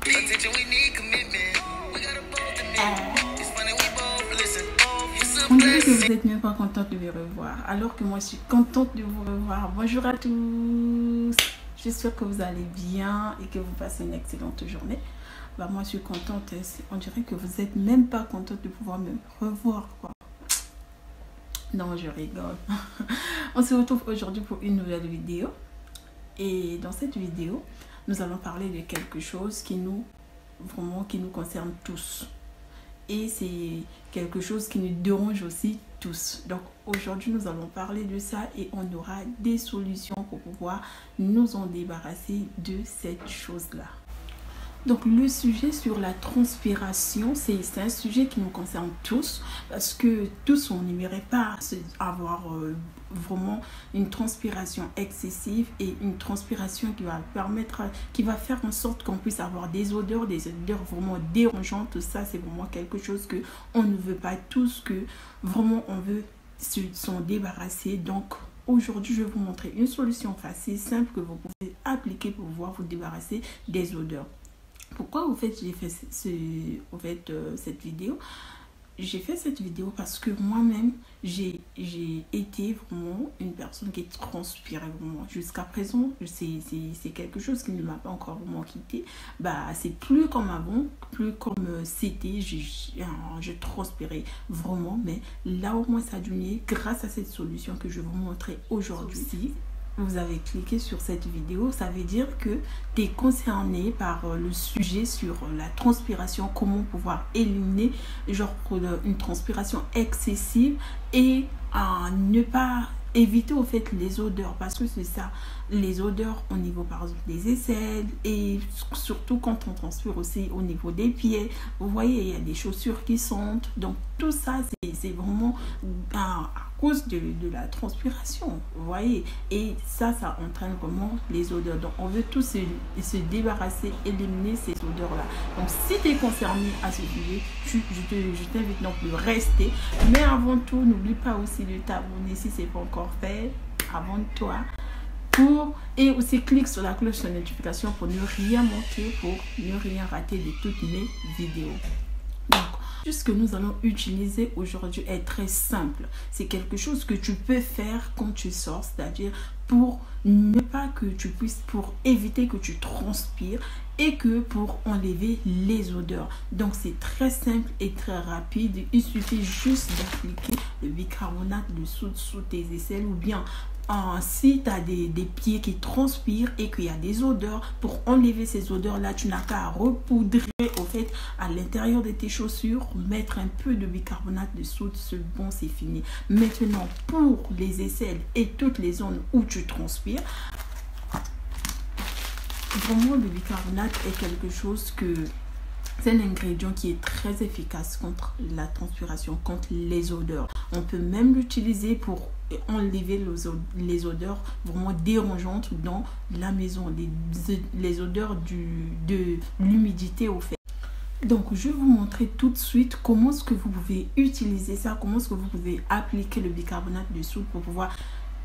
On dirait que vous n'êtes même pas contente de me revoir, alors que moi je suis contente de vous revoir. Bonjour à tous, j'espère que vous allez bien et que vous passez une excellente journée. Moi je suis contente, on dirait que vous n'êtes même pas contente de pouvoir me revoir, quoi. Non, je rigole. On se retrouve aujourd'hui pour une nouvelle vidéo. Et dans cette vidéo, nous allons parler de quelque chose qui nous concerne tous. Et c'est quelque chose qui nous dérange aussi tous. Donc aujourd'hui, nous allons parler de ça et on aura des solutions pour pouvoir nous en débarrasser de cette chose-là. Donc le sujet sur la transpiration, c'est un sujet qui nous concerne tous parce que tous on n'aimerait pas avoir vraiment une transpiration excessive et une transpiration qui va faire en sorte qu'on puisse avoir des odeurs vraiment dérangeantes. Tout ça, c'est vraiment quelque chose que on ne veut pas tous, que vraiment on veut s'en débarrasser. Donc aujourd'hui, je vais vous montrer une solution facile, simple que vous pouvez appliquer pour pouvoir vous débarrasser des odeurs. Pourquoi j'ai fait cette vidéo? J'ai fait cette vidéo parce que moi-même, j'ai été vraiment une personne qui transpirait vraiment. Jusqu'à présent, c'est quelque chose qui ne m'a pas encore vraiment quitté. C'est plus comme avant, plus comme c'était. Je transpirais vraiment. Mais là, au moins, ça a diminué grâce à cette solution que je vais vous montrer aujourd'hui. Vous avez cliqué sur cette vidéo, ça veut dire que tu es concerné par le sujet sur la transpiration, comment pouvoir éliminer une transpiration excessive et ne pas éviter au fait les odeurs, parce que c'est ça, les odeurs au niveau par exemple des aisselles et surtout quand on transpire aussi au niveau des pieds. Vous voyez, il y a des chaussures qui sentent, donc tout ça c'est vraiment à cause de la transpiration, vous voyez, et ça entraîne vraiment les odeurs. Donc on veut tous se débarrasser, éliminer ces odeurs là. Donc si tu es concerné à ce sujet, je t'invite donc de rester, mais avant tout n'oublie pas aussi de t'abonner si c'est pas encore fait. Abonne-toi et aussi clique sur la cloche de notification pour ne rien manquer, pour ne rien rater de toutes mes vidéos. Donc ce que nous allons utiliser aujourd'hui est très simple. C'est quelque chose que tu peux faire quand tu sors, c'est-à-dire pour éviter que tu transpires et que pour enlever les odeurs. Donc c'est très simple et très rapide. Il suffit juste d'appliquer le bicarbonate de soude sous tes aisselles, ou bien si tu as des pieds qui transpirent et qu'il y a des odeurs, pour enlever ces odeurs là, tu n'as qu'à repoudrer au fait à l'intérieur de tes chaussures, mettre un peu de bicarbonate de soude, c'est bon, c'est fini. Maintenant, pour les aisselles et toutes les zones où tu transpires, vraiment le bicarbonate est quelque chose que c'est un ingrédient qui est très efficace contre la transpiration, contre les odeurs. On peut même l'utiliser pour enlever les odeurs vraiment dérangeantes dans la maison, les odeurs de l'humidité au fait. Donc je vais vous montrer tout de suite comment est-ce que vous pouvez utiliser ça, comment est-ce que vous pouvez appliquer le bicarbonate de soude pour pouvoir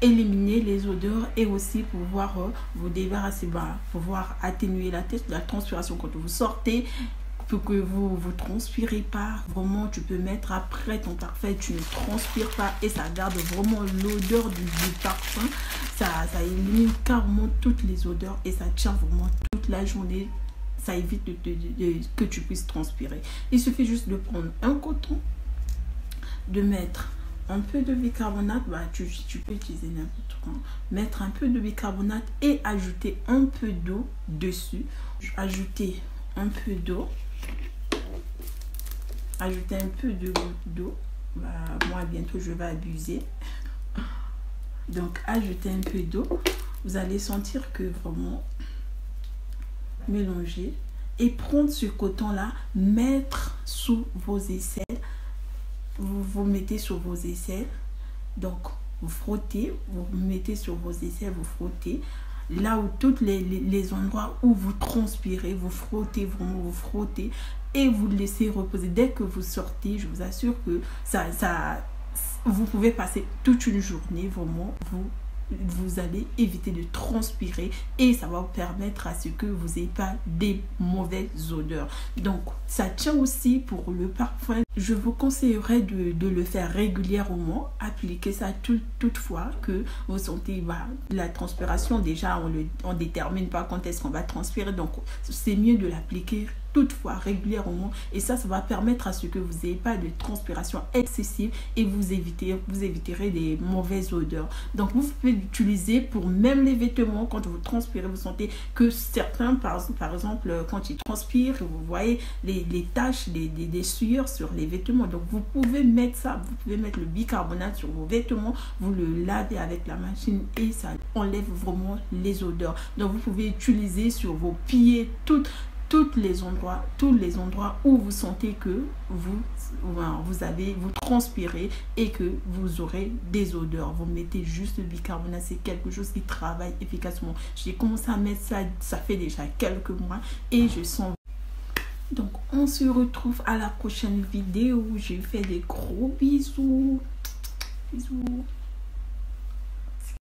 éliminer les odeurs et aussi pouvoir vous débarrasser, pouvoir atténuer la transpiration quand vous sortez, pour que vous transpirez pas. Vraiment, tu peux mettre après ton parfum, tu ne transpires pas et ça garde vraiment l'odeur du parfum. Ça élimine carrément toutes les odeurs et ça tient vraiment toute la journée. Ça évite que tu puisses transpirer. Il suffit juste de prendre un coton, de mettre un peu de bicarbonate, tu peux utiliser n'importe quoi. Mettre un peu de bicarbonate et ajouter un peu d'eau dessus. Ajouter un peu d'eau. Ajouter un peu d'eau. Moi, bientôt, je vais abuser. Donc, ajouter un peu d'eau. Vous allez sentir que vraiment mélanger et prendre ce coton-là, mettre sous vos aisselles. Vous mettez sur vos aisselles. Donc, vous frottez. Vous mettez sur vos aisselles, vous frottez. Là où tous les endroits où vous transpirez, vous frottez, vraiment vous frottez et vous laissez reposer. Dès que vous sortez, je vous assure que vous pouvez passer toute une journée, vraiment, vous allez éviter de transpirer et ça va vous permettre à ce que vous n'ayez pas des mauvaises odeurs. Donc ça tient aussi pour le parfum. Je vous conseillerais de le faire régulièrement. Appliquez ça toutefois que vous sentez la transpiration. Déjà on détermine pas quand est-ce qu'on va transpirer, donc c'est mieux de l'appliquer toutefois régulièrement, et ça va permettre à ce que vous n'ayez pas de transpiration excessive et vous éviterez des mauvaises odeurs. Donc vous pouvez l'utiliser pour même les vêtements. Quand vous transpirez, vous sentez que certains par exemple quand ils transpirent, vous voyez les taches, des sueurs sur les vêtements. Donc vous pouvez mettre ça, vous pouvez mettre le bicarbonate sur vos vêtements, vous le lavez avec la machine et ça enlève vraiment les odeurs. Donc vous pouvez utiliser sur vos pieds, tous les endroits où vous sentez que vous transpirez et que vous aurez des odeurs. Vous mettez juste le bicarbonate, c'est quelque chose qui travaille efficacement. J'ai commencé à mettre ça, ça fait déjà quelques mois et je sens. Donc on se retrouve à la prochaine vidéo. Je vous fais des gros bisous.